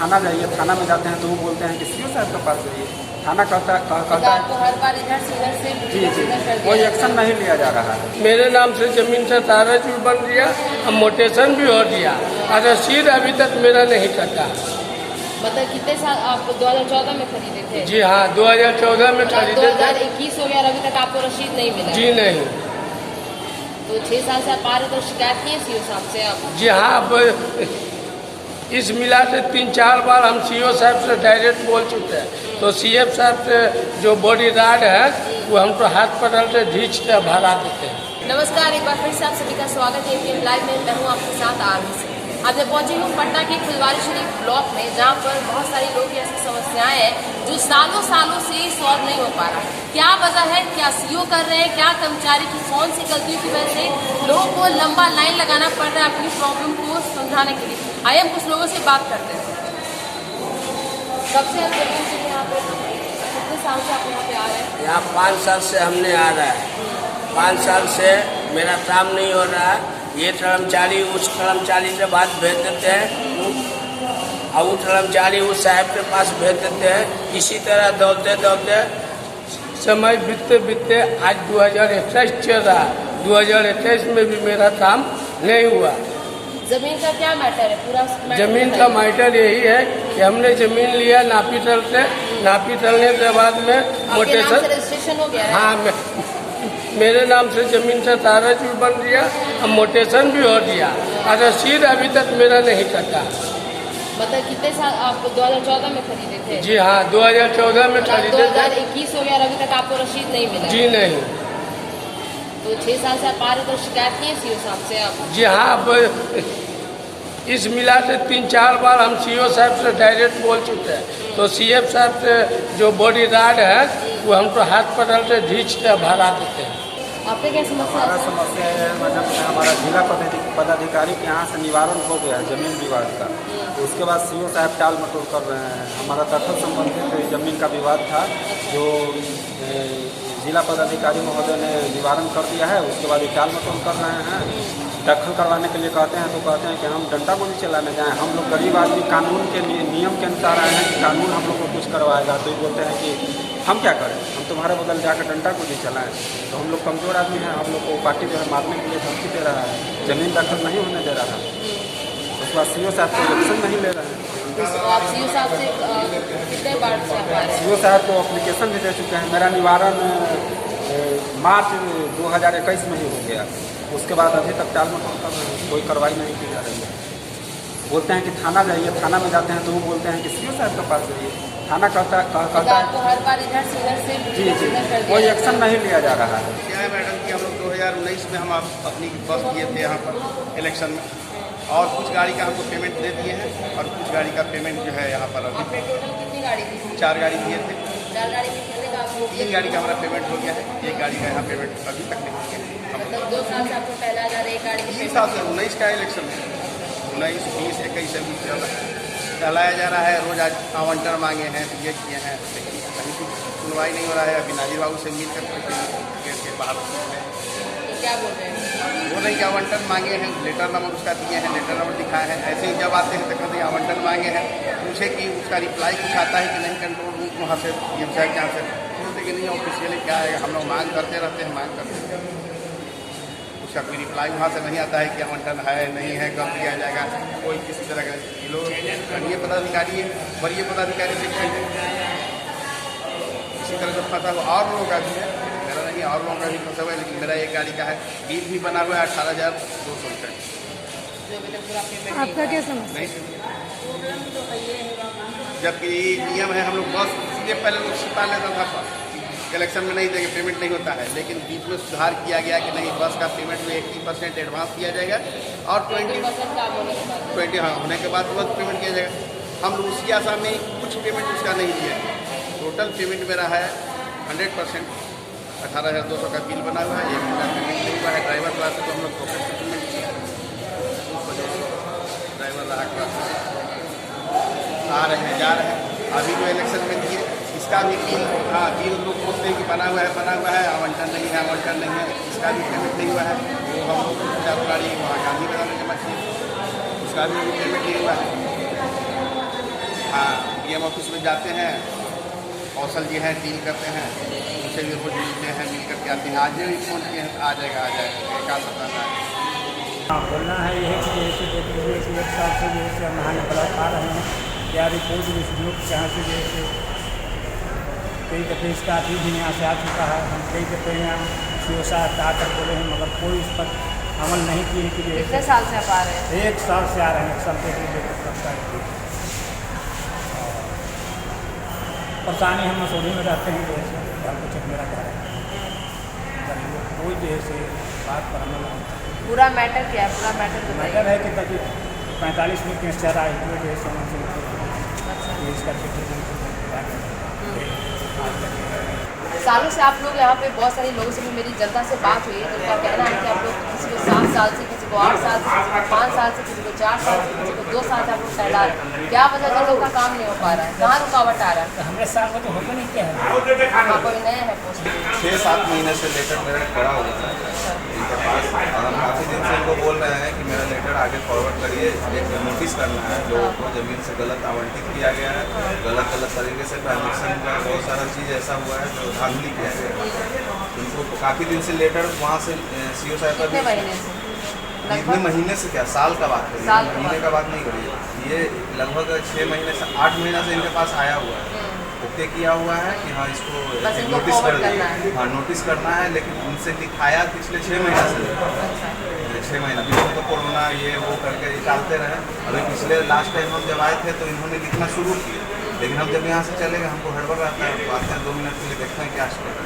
थाना जाइए, थाना में जाते हैं तो वो बोलते हैं कि सीओ साहब के पास जाइए। थाना कहता है हर बार इधर से इधर से जी कोई एक्शन नहीं लिया जा रहा है। मेरे नाम से जमीन से कागज भी बन दिया, अब मोटेशन भी हो दिया, और रसीद अभी तक मेरा नहीं कटा। मतलब कितने साल आप 2014 में खरीदे थे? जी हाँ, 2014 में खरीदे थे। 2021 हो गया और अभी तक आपको रसीद नहीं मिला? जी नहीं। तो 6 साल से आप आ रहे तो शिकायत किए सीओ साहब से आप? जी हाँ, अब इस मिला से 3-4 बार हम सीओ साहब से डायरेक्ट बोल चुके हैं, तो सीएफ साहब से जो बॉडी गार्ड है वो हमको हाथ पकड़ से खींच के भगा देते हैं। नमस्कार, एक बार फिर से आप सभी का स्वागत है एपीएन लाइव में। मैं हूँ आपके साथ आरवी। आज मैं पहुंची हूँ पटना के फुलवारी शरीफ ब्लॉक में, जहाँ पर बहुत सारी लोग की ऐसी समस्याएं हैं जो सालों से सॉल्व नहीं हो पा रहा। क्या वजह है, क्या सीओ कर रहे हैं, क्या कर्मचारी की कौन सी गलतियों की वजह से लोगों को लंबा लाइन लगाना पड़ रहा है अपनी प्रॉब्लम को समझाने के लिए। आइए हम कुछ लोगों से बात करते हैं। सबसे यहाँ पे कितने साल से आप यहाँ पे आ रहे हैं? यहाँ 5 साल से हमने आ रहा है। 5 साल से मेरा काम नहीं हो रहा है। ये कर्मचारी उस कर्मचारी से बात भेज देते हैं और वो कर्मचारी उस साहब के पास भेज देते हैं। इसी तरह दौड़ते दौड़ते समय बीतते आज 2021 चल रहा है। 2021 में भी मेरा काम नहीं हुआ। जमीन का क्या मैटर है? पूरा जमीन का मैटर यही है कि हमने जमीन लिया नापीतल से, नापीतलने के बाद में मोटेशन रजिस्ट्रेशन हो गया है? हाँ, मेरे नाम से जमीन से कागज भी बन दिया, अब मोटेशन भी हो दिया, और रसीद अभी तक मेरा नहीं कटा। मतलब कितने साल आप 2014 में खरीदे थे? जी हाँ, 2014 में खरीदे थे। 2021 हो गया और अभी तक आपको रसीद नहीं मिला? जी नहीं। तो 6 साल से आप आ रहे तो शिकायत किए सीओ साहब से आप? जी हाँ, अब इस मिला से 3-4 बार हम सीओ साहब से डायरेक्ट बोल चुके हैं, तो सीएफ साहब से जो बॉडी गार्ड है वो हमको हाथ पकड़ से खींच के भगा देते हैं। आपके क्या समस्या? हमारा समस्या है, मतलब हमारा जिला पदाधिकारी के यहाँ से निवारण हो गया जमीन विवाद का, तो उसके बाद सीओ साहब टाल मटोल कर रहे हैं। हमारा दखल संबंधित जमीन का विवाद था जो जिला पदाधिकारी महोदय ने निवारण कर दिया है। उसके बाद ये टाल मटोल कर रहे हैं। दखल करवाने के लिए कहते हैं तो कहते हैं कि हम डंडा गोली चलाने जाएँ। हम लोग गरीब आदमी कानून के नियम के अनुसार आए हैं कि कानून हम लोग को कुछ करवाएगा, तो ये बोलते हैं कि हम क्या करें, हम तुम्हारे बदल जाकर डंडा गोली चलाएं। तो हम लोग कमज़ोर आदमी हैं, हम लोग को पार्टी जो है मारने के लिए धमकी दे रहा है, ज़मीन दखल नहीं होने दे रहा है। उसके बाद सीओ साहब को एक्शन नहीं ले रहे हैं। आप सीओ साहब से कितने बार से आप आ रहे हैं? सीओ साहब को एप्लीकेशन भी दे चुके हैं। मेरा निवारण मार्च 2021 में ही हो गया। उसके बाद अभी तक टाल मटोल कर रहे हैं, कोई कार्रवाई नहीं की जा रही है। बोलते हैं कि थाना जाइए, थाना में जाते हैं तो वो बोलते हैं कि सीओ साहब के पास जाइए। थाना कहता है आपको हर बार इधर से इधर से कोई एक्शन नहीं लिया जा रहा है। क्या है मैडम कि हम लोग 2019 में हम अपनी बस किए थे यहाँ पर इलेक्शन में, और कुछ गाड़ी का हमको पेमेंट दे दिए हैं और कुछ गाड़ी का पेमेंट जो है यहाँ पर अभी आपने टोटल कितनी गाड़ी थी? 4 गाड़ी दिए थे। 4 गाड़ी में कितने का आपको? 3 गाड़ी का हमारा पेमेंट हो गया है, 1 गाड़ी का यहाँ पेमेंट अभी तक नहीं हो गया। मतलब 2 साल से आपको पहला 1 गाड़ी की 3 साल से 19 का इलेक्शन है, 19, 20, 21 से भी चलाया जा रहा है। रोज आज आवंटन मांगे हैं, ये किए हैं, लेकिन कहीं कुछ सुनवाई नहीं हो रहा है। अभी नाजिर बाबू से मिल कर गेट के बाहर तो क्या बोल रहे हैं? वो नहीं कि आवंटन मांगे हैं, लेटर नंबर उसका दिए हैं, लेटर नंबर दिखाए हैं। ऐसे ही जब आते हैं तो कहते हैं आवंटन मांगे हैं, पूछे कि उसका रिप्लाई कुछ आता है कि नहीं कंट्रोल रूम वहाँ से पंचायत यहाँ से, बोलते कि नहीं ऑफिशियली क्या है, हम लोग मांग करते रहते हैं, मांग करते हैं। उसका कोई रिप्लाई वहाँ से नहीं आता है कि आवंटन है नहीं है, कब दिया जाएगा। कोई किसी तरह का ये लोग कनीय पदाधिकारी है, वरीय पदाधिकारी से इसी तरह से फंसा हुआ और लोगों का भी है, मेरा नहीं, और लोगों का भी फंसा हुआ है। लेकिन मेरा एक गाड़ी का है, बिल भी बना हुआ है 18,200 रुपये। आपका क्या समस्या? जबकि नियम है, हम लोग बस सीधे पहले लोग छिपा लेता था, इलेक्शन में नहीं देंगे, पेमेंट नहीं होता है। लेकिन बीच में सुधार किया गया कि नहीं, बस का पेमेंट में 80% एडवांस दिया जाएगा और 20 हाँ होने के बाद तुरंत पेमेंट किया जाएगा। हम लोग उसी आशा में कुछ पेमेंट उसका नहीं दिया। टोटल पेमेंट मेरा है 100%। 18,200 का बिल बना हुआ है, 1,000 पेमेंट नहीं हुआ है। ड्राइवर क्लास से तो हम लोग पॉकेट से पेमेंट किया, उस वजह से ड्राइवर रहा क्लास आ रहे हैं, जा रहे हैं। अभी जो इलेक्शन में दिए इसका भी बिल, हाँ बिल लोग बोलते हैं कि बना हुआ है, आवंटन नहीं है, आवंटन नहीं है, इसका भी पेमेंट नहीं हुआ है। वो हम लोग 4 गाड़ी वहाँ गांधी मैदान में जमा किए, उसका भी पेमेंट नहीं हुआ है। हाँ DM ऑफिस में जाते हैं, कौशल जी हैं डील करते हैं, उनसे भी रोज मिलते हैं, मिल करके आते हैं। आज भी फ़ोन किए हैं, आ जाएगा एक आध सप्ताह में। हाँ, बोलना है यही कि जैसे देख लीजिए कि 1 साल से जैसे हम नहाने ब्लॉक आ रहे हैं, क्या रिपोर्ट इंस्टीट्यूट जहाँ से जैसे कई दफ़े इसका अभी भी यहाँ से आ चुका है। हम कई दफ़े यहाँ CO साहब आकर बोले हैं, मगर कोई इस पर अमल नहीं किए कि कितने साल से आप आ रहे हैं? 1 साल से आ रहे हैं, 1 साल से लगता है। परेशानी हम मसूरी में रहते हैं, जैसे कुछ मेरा घर है, कोई जैसे बात पर अमल नहीं। पूरा मैटर क्या है? पूरा मैटर मैटर बताइए। है कि तभी 45 मिनट के चारा है जो समझ अच्छा। इसका सालों से आप लोग यहाँ पे बहुत सारे लोगों से भी मेरी जनता से बात हुई है, जिनका कहना है कि आप लोग किसी को 7 साल से, किसी को 8 साल से, किसी को 5 साल से, किसी को 4 साल से, किसी को 2 साल से आप लोग टहला रहे हैं। क्या वजह से लोगों का काम नहीं हो पा रहा है? कहाँ रुकावट आ रहा है? हमारे साथ में तो होगा नहीं क्या है। आप कोई नए हैं पोस्ट? 6-7 महीने से लेटर मेरा पड़ा हुआ है इनके पास, और हम काफ़ी दिन से इनको बोल रहे हैं कि मेरा लेटर आगे फॉरवर्ड करिए। एक नोटिस करना है, लोगों को ज़मीन से गलत आवंटित किया गया है, गलत तरीके से ट्रांजेक्शन का बहुत सारा चीज़ ऐसा हुआ है जो धांधली किया गया है। उनको काफ़ी दिन से लेटर वहाँ से CO साहब कितने का महीने से? इतने महीने से क्या, साल का बात करिए, साल का महीने का बात नहीं करिए। ये लगभग 6 महीने से 8 महीना से इनके पास आया हुआ है, ओके किया हुआ है कि हाँ इसको बस इनको नोटिस कर forward करना है। दिया। हाँ नोटिस करना है, लेकिन उनसे लिखाया पिछले 6 महीना से, अच्छा। 6 महीना बीच में तो कोरोना ये वो करके निकालते रहे। अभी पिछले लास्ट टाइम हम जब आए थे तो इन्होंने लिखना शुरू किया, लेकिन हम जब यहाँ से चले गए हमको हड़बड़ रहता है, तो आते हैं 2 मिनट के लिए देखते हैं क्या स्टेट है,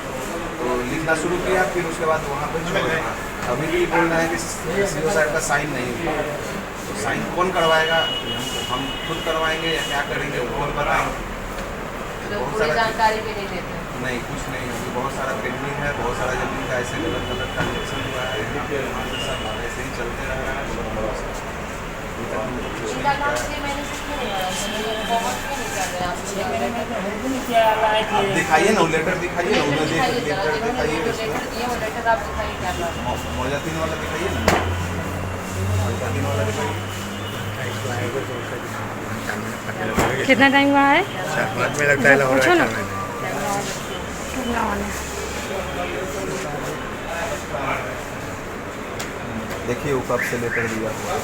तो लिखना शुरू किया, फिर उसके बाद वहाँ पर छोड़ दिया। अभी भी बोल रहे हैं कि CO साहब का साइन नहीं हुआ, तो साइन कौन करवाएगा? हम खुद करवाएंगे या क्या करेंगे वो कौन बताएंगे? तो बहुत पूरी सारा जानकारी भी नहीं देते? नहीं, कुछ नहीं। अभी बहुत सारा पेंडिंग है, बहुत सारा जमीन का ऐसे गलत ट्रांजेक्शन हुआ है, यहाँ पे वहाँ पे सब ऐसे ही चलते रह रहा है। इनका काम 6 महीने से क्यों नहीं हो रहा है? फॉरवर्ड क्यों नहीं कर रहे हैं आप? 6 महीने में होगा नहीं क्या आ रहा है आप कि दिखाइए ना, लेटर दिखाइए ना, उन्हें दिखाइए जरा, लेटर जिन्होंने दिखाइए, जो लेटर दिए वो लेटर आप दिखाइए क्या बात है? मौजातीन वाला दिखाइए ना, मौजातीन वाला दिखाइए। कितना टाइम हुआ है? में लगता है पूछो ना। देखिए वो कब से लेटर दिया हुआ है,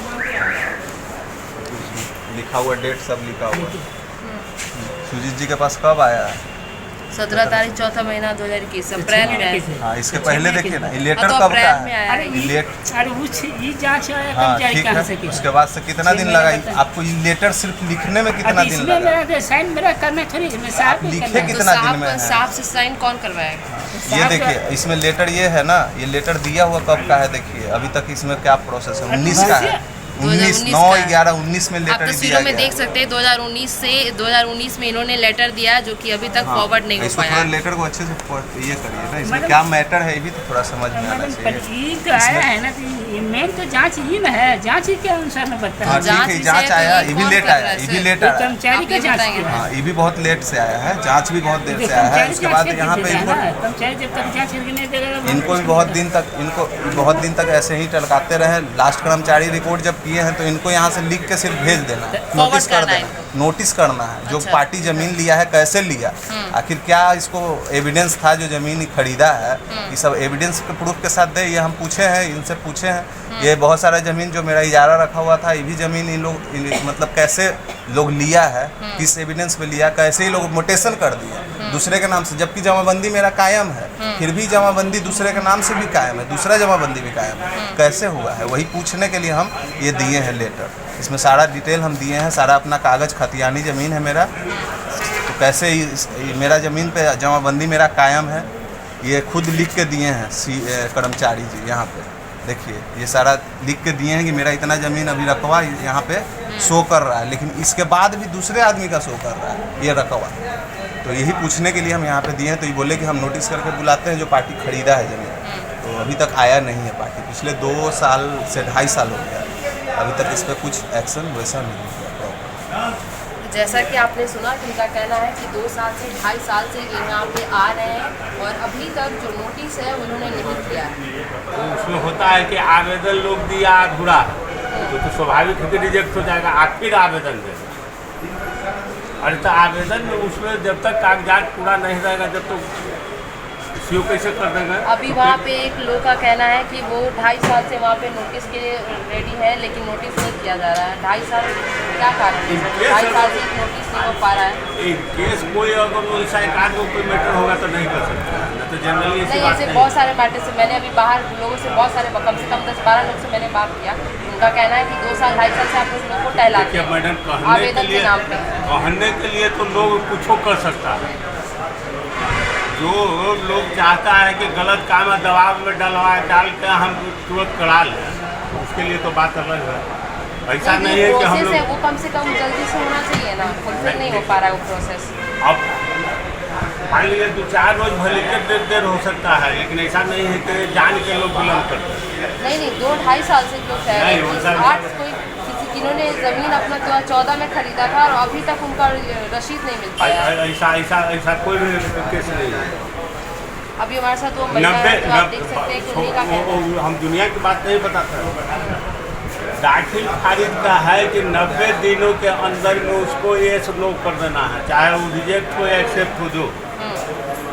लिखा हुआ डेट सब लिखा हुआ है। सुजीत जी के पास कब आया है? 17 तारीख 4 महीना 2021 अप्रैल में आया। हाँ इसके पहले देखिए ना, ये लेटर तो कब का अप्रैल में है? आया अरे है। ये अरे उस ये जांच आया हाँ कब जाए ठीक कहाँ से है, किया? उसके बाद से कितना 6 दिन महीने लगा? लगता है। आपको ये लेटर सिर्फ लिखने में कितना अब दिन इसमें लगा? मेरा साइन मेरा करना थोड़ी है, मैं साहब को लिखे करना है। तो कितना दिन में है? साहब से साइन कौन करवाएगा? ये देखिए इसमें लेटर ये है ना, ये लेटर दिया हुआ कब का है? देखिए अभी तक इसमें क्या प्रोसेस है? 19 का है, 19 9/11/19 में आप लेटर तस्वीरों दिया में देख गया। सकते हैं 2019 में इन्होंने लेटर दिया जो कि अभी तक हाँ, फॉरवर्ड नहीं हो इसको पाया थोड़ा है। लेटर को अच्छे से ये करिए ना, इसमें मैडम- क्या मैटर है ये भी तो थोड़ा समझ में आना मैडम चाहिए। ये तो आया है ना, तो ये मेन तो जांच ही ना है, जांच ही के अनुसार में बनता हाँ है। ठीक जांच है, विषय जांच तो आया, ये ये भी कौन लेट कर आया, रहा है ये सर? भी लेट ये आया। कर्मचारी आप का ये जांच बताएंगे। किया है। हाँ ये भी बहुत लेट से आया है, जांच भी बहुत देर से आया है। उसके बाद यहाँ पे कर्मचारी जब तक जांच करके नहीं देगा इनको भी बहुत दिन तक ऐसे ही टलकाते रहे। लास्ट कर्मचारी रिपोर्ट जब किए हैं तो इनको यहाँ से लिख के सिर्फ भेज देना है, Forward नोटिस कर करना है देना, नोटिस करना है जो अच्छा। पार्टी जमीन लिया है कैसे लिया, आखिर क्या इसको एविडेंस था जो जमीन खरीदा है, ये सब एविडेंस के प्रूफ के साथ दे। ये हम पूछे हैं, इनसे पूछे हैं। ये बहुत सारा जमीन जो मेरा इजारा रखा हुआ था, ये भी जमीन इन लोग मतलब कैसे लोग लिया है, किस एविडेंस पे लिया, कैसे ही लोग मोटेशन कर दिया दूसरे के नाम से, जबकि जमाबंदी मेरा कायम है, फिर भी जमाबंदी दूसरे के नाम से भी कायम है, दूसरा जमाबंदी भी कायम है, कैसे हुआ है? वही पूछने के लिए हम ये दिए हैं लेटर। इसमें सारा डिटेल हम दिए हैं, सारा अपना कागज़ खतियानी ज़मीन है मेरा, तो कैसे मेरा ज़मीन पे जमाबंदी मेरा कायम है, ये खुद लिख के दिए हैं कर्मचारी जी। यहाँ पे देखिए ये सारा लिख के दिए हैं कि मेरा इतना ज़मीन अभी रकबा यहाँ पे शो कर रहा है, लेकिन इसके बाद भी दूसरे आदमी का शो कर रहा है ये रकबा। तो यही पूछने के लिए हम यहाँ पे दिए हैं। तो ये बोले कि हम नोटिस करके बुलाते हैं जो पार्टी खरीदा है ज़मीन, तो अभी तक आया नहीं है पार्टी, पिछले 2 साल से 2.5 साल हो गया, अभी तक इस पर कुछ एक्शन वैसा नहीं हुआ। जैसा कि आपने सुना कि इनका कहना है कि 2 साल से 2.5 साल से ये यहाँ पे आ रहे हैं और अभी तक जो नोटिस है उन्होंने नहीं किया है। तो उसमें होता है कि आवेदन लोग दिया अधूरा, तो स्वाभाविक है कि रिजेक्ट हो जाएगा, आप फिर आवेदन दें। अरे तो आवेदन में उसमें जब तक कागजात पूरा नहीं रहेगा जब तक सीओ कैसे कर देंगे। अभी वहाँ पे एक लोग का कहना है कि वो 2.5 साल से वहाँ पे नोटिस के रेडी है, लेकिन नोटिस नहीं किया जा रहा है। 2.5 साल क्या कारण है? 2.5 साल से नोटिस नहीं हो पा रहा है। केस कोई अगर वैसा एक आध कोई मैटर होगा तो नहीं कर सकता, तो जनरली ऐसी नहीं, बात ऐसे नहीं। बहुत सारे मैटर से मैंने अभी बाहर लोगों से बहुत सारे कम से कम 10-12 लोग से मैंने बात किया। उनका कहना है कि 2 साल 2.5 साल से आप लोगों को टहलाते देखिए हैं मैडम, आवेदन के नाम पे। कहने के लिए तो लोग कुछ कर सकता है। जो लोग चाहता है कि गलत काम में दबाव में डाल के हम तुरंत करा लें, उसके लिए तो बात अलग है। ऐसा नहीं है कि हम लोग वो कम से कम जल्दी से होना चाहिए ना, फुलफिल नहीं हो पा रहा है वो प्रोसेस। अब मान लीजिए 2-4 रोज भले के देर हो सकता है, लेकिन ऐसा नहीं है कि जान के लोग विलम्ब करते हैं। नहीं 2-2.5 साल से जो है नहीं, वो सब- 8 कोई जिन्होंने ज़मीन अपना 2014 में खरीदा था और अभी तक उनका रसीद नहीं मिल पाया। ऐसा कोई भी केस नहीं है। अभी हमारे साथ वो महिला है, तो आप देख सकते हैं कि उन्हीं का कहना है। हम दुनिया की बात नहीं बताते। दाखिल खारिज का है कि 90 दिनों के अंदर में उसको ये सब लोग कर देना है, चाहे वो रिजेक्ट हो या एक्सेप्ट हो, जो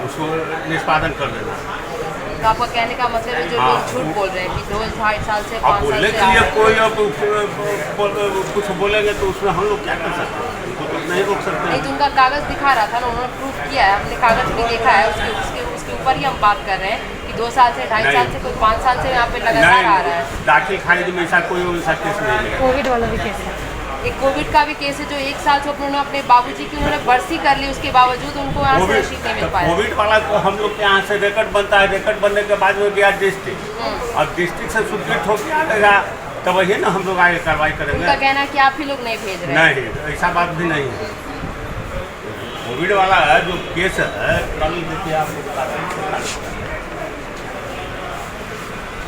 उसको निष्पादन कर देना है। तो आपका कहने का मतलब है जो लोग झूठ बोल रहे हैं कि 2-2.5 साल से 5 साल बोलने से के लिए आप- कोई अब कुछ बोलेंगे तो उसमें हम लोग क्या कर सकते हैं? उनको तो नहीं रोक सकते नहीं, तो उनका कागज़ दिखा रहा था ना, उन्होंने प्रूफ किया है, हमने कागज़ भी देखा है। उसके ऊपर ही हम बात कर रहे हैं कि 2 साल से 2.5 साल से कोई 5 साल से यहाँ पे लगातार आ रहा है। दाखिल खारिज में ऐसा कोई वैसा केस नहीं है। कोविड वाला भी केस है। एक कोविड का भी केस है जो 1 साल से उन्होंने अपने बाबूजी की उन्होंने बरसी कर ली, उसके बावजूद उनको यहाँ से रसीद नहीं मिल पाया। कोविड वाला तो हम लोग के यहाँ से रिकॉर्ड बनता है, रिकॉर्ड बनने के बाद में गया डिस्ट्रिक्ट, और डिस्ट्रिक्ट से स्वीकृत होकर आएगा तब वही ना हम लोग आगे कार्रवाई करेंगे। उनका कहना है कि आप ही लोग नहीं भेज रहे हैं। नहीं, ऐसा बात भी नहीं है। कोविड वाला जो केस है, कल देखिए आपको बताते हैं,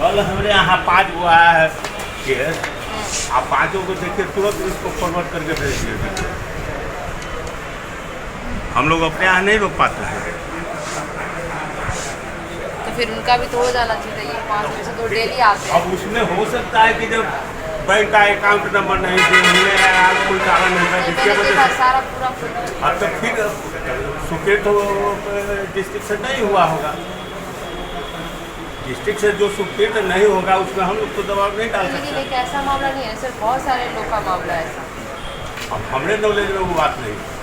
कल हमारे यहाँ 5 हुआ है केस। आप 5 को देखिए, तुरंत इसको फॉरवर्ड करके भेज दिए। हम लोग अपने यहाँ नहीं रोक पाते हैं। तो फिर उनका भी तो हो जाना चाहिए, 5 में से तो डेली आते हैं। अब उसमें हो सकता है कि जब बैंक का अकाउंट नंबर नहीं दिए, कोई कारण होगा जिसके मैंने वजह देखा से, सारा पूरा अब तो फिर स्वीकृत डिस्ट्रिक्ट से नहीं हुआ होगा। डिस्ट्रिक्ट से जो स्वीकृत नहीं होगा उसमें हम लोग तो दबाव नहीं डाल लेकिन सकते। एक ऐसा मामला नहीं है सर, बहुत सारे लोग का मामला है ऐसा। अब हमरे नॉलेज में वो बात नहीं है।